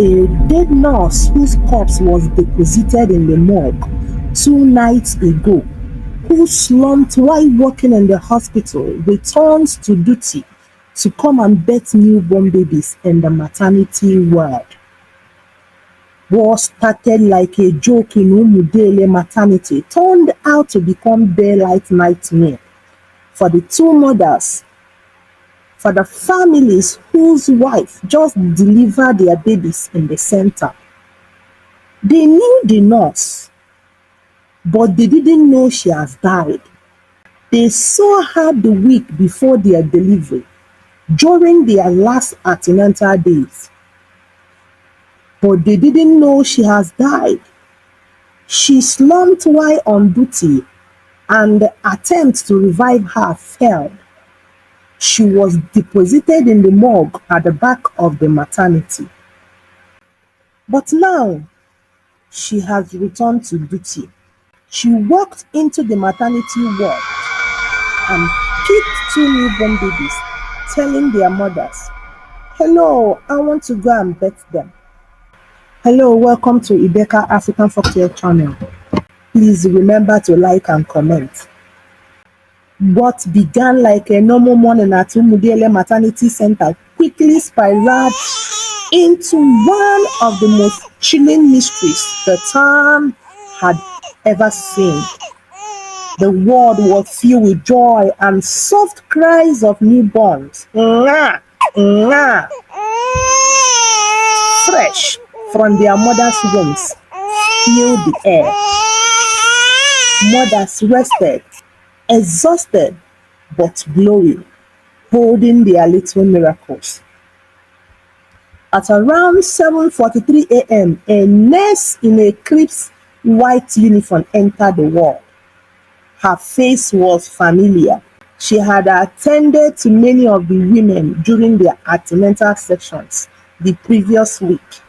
a dead nurse whose corpse was deposited in the morgue 2 nights ago, who slumped while working in the hospital, returns to duty to come and birth newborn babies in the maternity ward. What started like a joke in Umudele Maternity turned out to become daylight nightmare for the 2 mothers, for the families whose wife just delivered their babies in the center. They knew the nurse, but they didn't know she has died. They saw her the week before their delivery, during their last antenatal days, but they didn't know she has died. She slumped while on duty, and the attempt to revive her failed. She was deposited in the morgue at the back of the maternity. But now, she has returned to duty. She walked into the maternity ward and picked 2 newborn babies, telling their mothers, "Hello, I want to go and birth them." Hello, welcome to IDEKA African Folktales channel. Please remember to like and comment. What began like a normal morning at Umudele Maternity Centre quickly spiraled into one of the most chilling mysteries the town had ever seen. The world was filled with joy and soft cries of newborns. Nga, nga. Fresh from their mothers' wombs filled the air. Mothers rested, exhausted but glowing, holding their little miracles. At around 7:43 a.m., a nurse in a crisp white uniform entered the ward. Her face was familiar. She had attended to many of the women during their antenatal sections the previous week.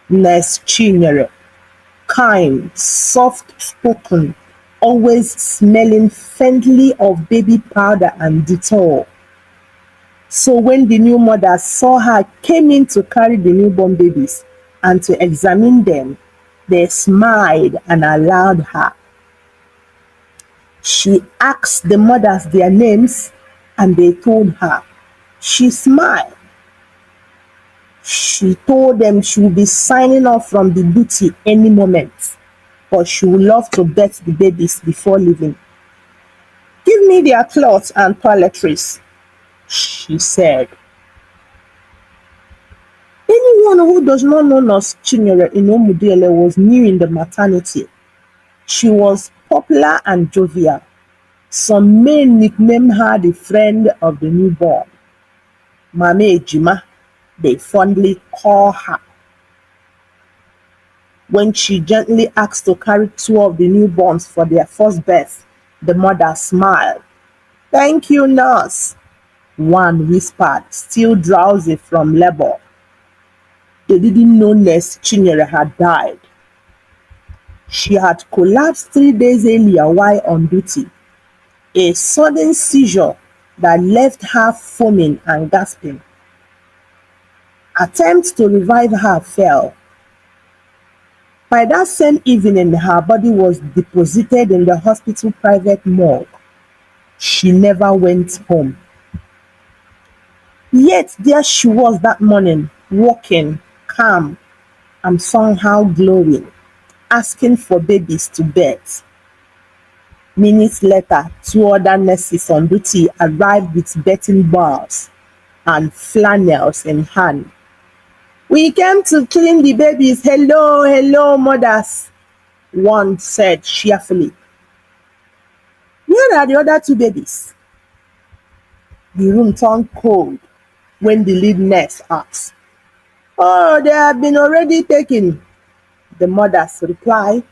Nurse Chinyere, kind, soft-spoken, always smelling faintly of baby powder and Dettol. So when the new mothers saw her came in to carry the newborn babies and to examine them, they smiled and allowed her. She asked the mothers their names and they told her. She smiled. She told them she would be signing off from the duty any moment, but she would love to birth the babies before leaving. "Give me their clothes and toiletries," she said. Anyone who does not know Nurse Chinyere in Umudele was new in the maternity. She was popular and jovial. Some men nicknamed her the friend of the newborn. Mame Ejima, they fondly call her. When she gently asked to carry 2 of the newborns for their first birth, the mother smiled. "Thank you, nurse," one whispered, still drowsy from labor. They didn't know Nurse Chinyere had died. She had collapsed 3 days earlier while on duty. A sudden seizure that left her foaming and gasping. Attempts to revive her failed. By that same evening, her body was deposited in the hospital private morgue. She never went home. Yet there she was that morning, walking, calm, and somehow glowing, asking for babies to birth. Minutes later, 2 other nurses on duty arrived with birthing bars and flannels in hand. "We came to clean the babies. Hello, hello, mothers," one said cheerfully. "Where are the other 2 babies?" The room turned cold when the lead nurse asked. "Oh, they have been already taken," the mothers replied.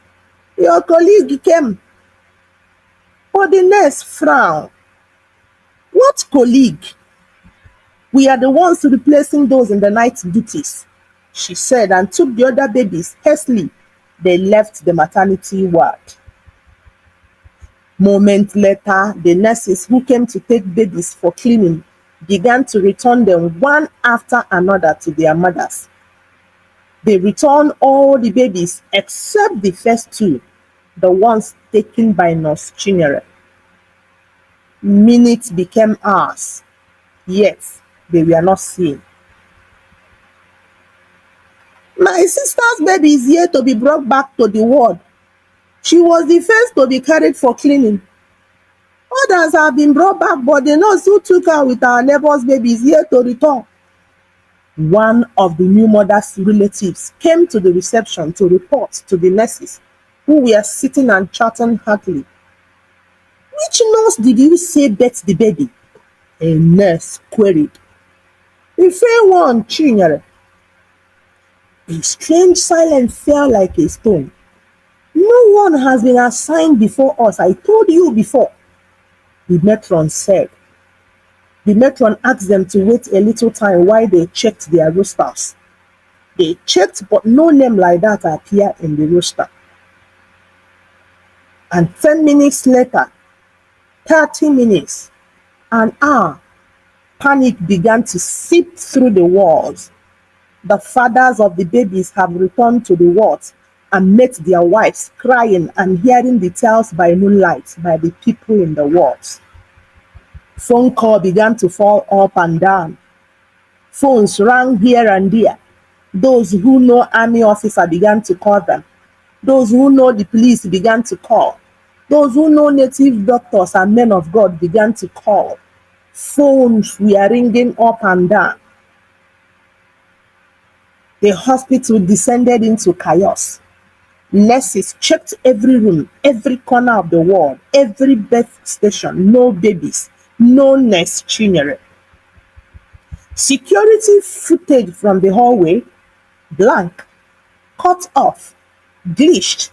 "Your colleague came." But the nurse frowned. "What colleague? We are the ones replacing those in the night duties," she said, and took the other babies hastily. They left the maternity ward. Moments later, the nurses who came to take babies for cleaning began to return them one after another to their mothers. They returned all the babies except the first two, the ones taken by Nurse Chinyere. Minutes became hours, yet they were not seen. My sister's baby is here to be brought back to the ward. She was the first to be carried for cleaning. Others have been brought back, but the nurse who took her with our neighbor's baby is here to return. One of the new mother's relatives came to the reception to report to the nurses, who were sitting and chatting happily. Which nurse did you say bet the baby? A nurse queried. The fair one, Chinyere. A strange silence fell like a stone. No one has been assigned before us. I told you before, the matron said. The matron asked them to wait a little time while they checked their rosters. They checked, but no name like that appeared in the roster. And 10 minutes later, 30 minutes, an hour, panic began to seep through the walls. The fathers of the babies have returned to the wards and met their wives crying and hearing the tales by moonlight by the people in the wards. Phone call began to fall up and down. Phones rang here and there. Those who know army officer began to call them. Those who know the police began to call. Those who know native doctors and men of God began to call. Phones were ringing up and down. The hospital descended into chaos. Nurses checked every room, every corner of the ward, every birth station. No babies, no Nurse Chinyere. Security footage from the hallway, blank, cut off, glitched.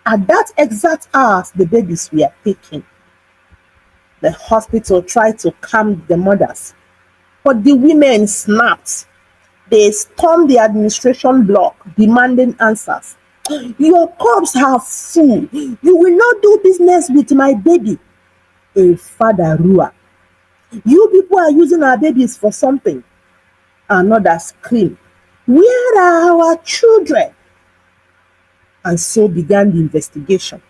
At that exact hour, the babies were taken. The hospital tried to calm the mothers, but the women snapped. They stormed the administration block, demanding answers. Your cups are full. You will not do business with my baby. A father roared. You people are using our babies for something. Another screamed. Where are our children? And so began the investigation.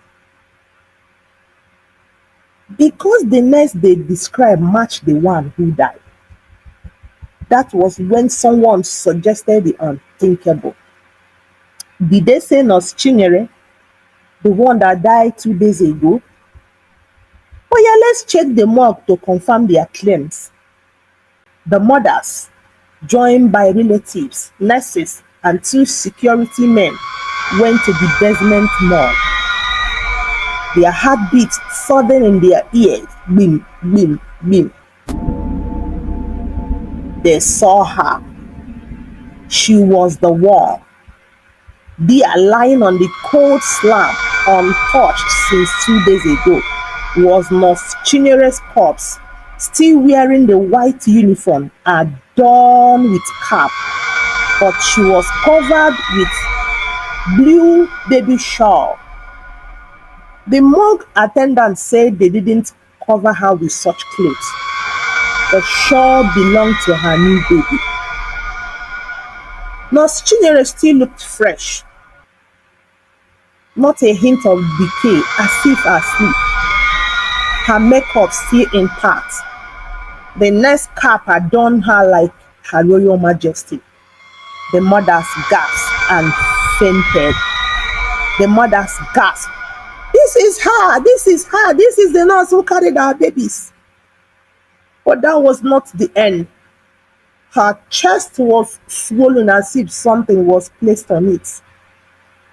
Because the nurse they described matched the one who died. That was when someone suggested the unthinkable. Did they say Nurse Chinyere, the one that died 2 days ago? Oh yeah, let's check the morgue to confirm their claims. The mothers, joined by relatives, nurses, and 2 security men, went to the basement morgue. Their heartbeats thudding in their ears. Bim, bim, bim. They saw her. She was the one. There, lying on the cold slab, untouched since 2 days ago, was Nurse Chinyere's corpse, still wearing the white uniform adorned with cap, but she was covered with blue baby shawl. The morgue attendant said they didn't cover her with such clothes. The shawl belonged to her new baby. Nurse Chinyere still looked fresh. Not a hint of decay, as if asleep. Her makeup still intact. The nurse cap adorned her like her royal majesty. The mothers gasped and fainted. The mothers gasped. This is her, this is her, this is the nurse who carried our babies. But that was not the end. Her chest was swollen as if something was placed on it.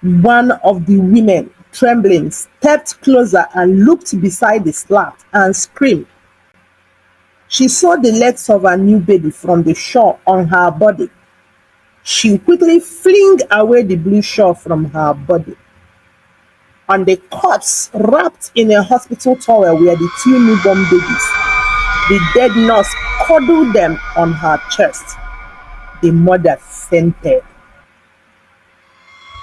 One of the women, trembling, stepped closer and looked beside the slab and screamed. She saw the legs of her new baby from the shawl on her body. She quickly flung away the blue shawl from her body. On the corpse, wrapped in a hospital towel, were the 2 newborn babies. The dead nurse cuddled them on her chest. The mother fainted.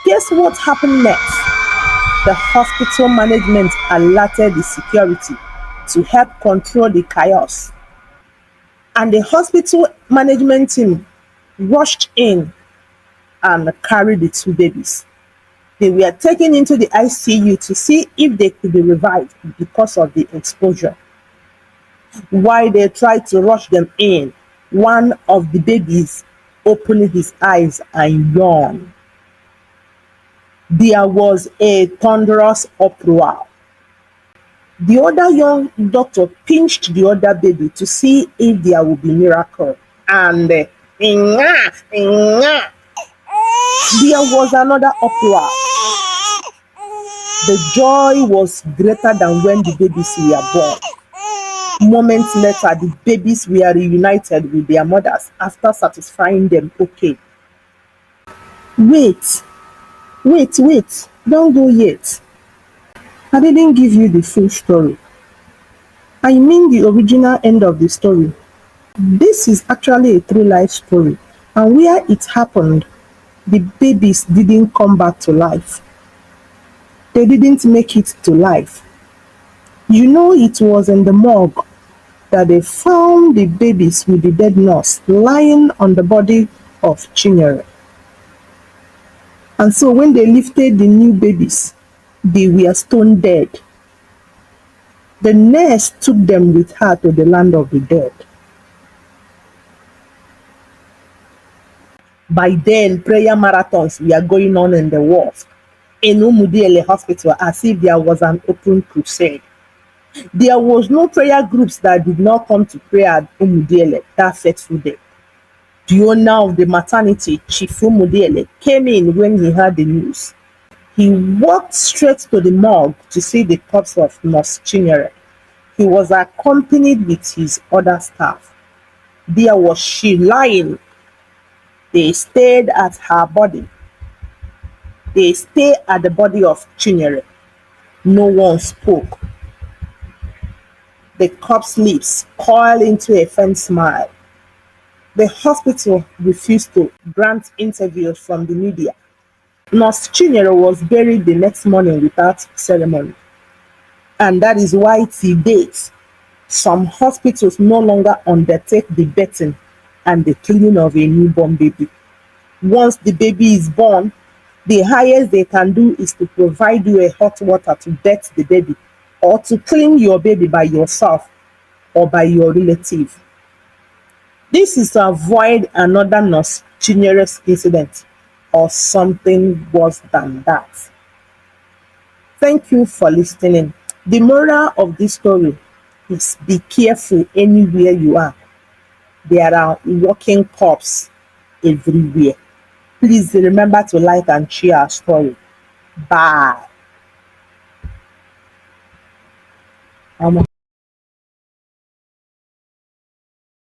Guess what happened next? The hospital management alerted the security to help control the chaos. And the hospital management team rushed in. and carried the two babies. They were taken into the ICU to see if they could be revived because of the exposure. While they tried to rush them in, one of the babies opened his eyes and yawned. There was a thunderous uproar. The other young doctor pinched the other baby to see if there would be miracle. And there was another uproar. The joy was greater than when the babies were born. Moments later, the babies were reunited with their mothers after satisfying them. Okay. Wait, don't go yet. I didn't give you the full story. I mean the original end of the story. This is actually a true life story, and where it happened, the babies didn't come back to life. They didn't make it to life. You know, it was in the morgue that they found the babies with the dead nurse lying on the body of Chinyere. And so when they lifted the new babies, they were stone dead. The nurse took them with her to the land of the dead. By then, prayer marathons were going on in the wharf in Umudele Hospital as if there was an open crusade. There was no prayer groups that did not come to pray at Umudele that fateful day. The owner of the maternity, Chief Umudele, came in when he heard the news. He walked straight to the morgue to see the corpse of Nurse Chinyere. He was accompanied with his other staff. There was she lying. They stared at her body. They stared at the body of Chinyere. No one spoke. The corpse lips coiled into a faint smile. The hospital refused to grant interviews from the media. Nurse Chinyere was buried the next morning without ceremony. And that is why till date, some hospitals no longer undertake the bathing and the cleaning of a newborn baby. Once the baby is born, the highest they can do is to provide you a hot water to bath the baby, or to clean your baby by yourself or by your relative. This is to avoid another Nurse Chinyere's incident or something worse than that. Thank you for listening. The moral of this story is be careful anywhere you are. There are walking corpses everywhere. Please remember to like and share our story. Bye.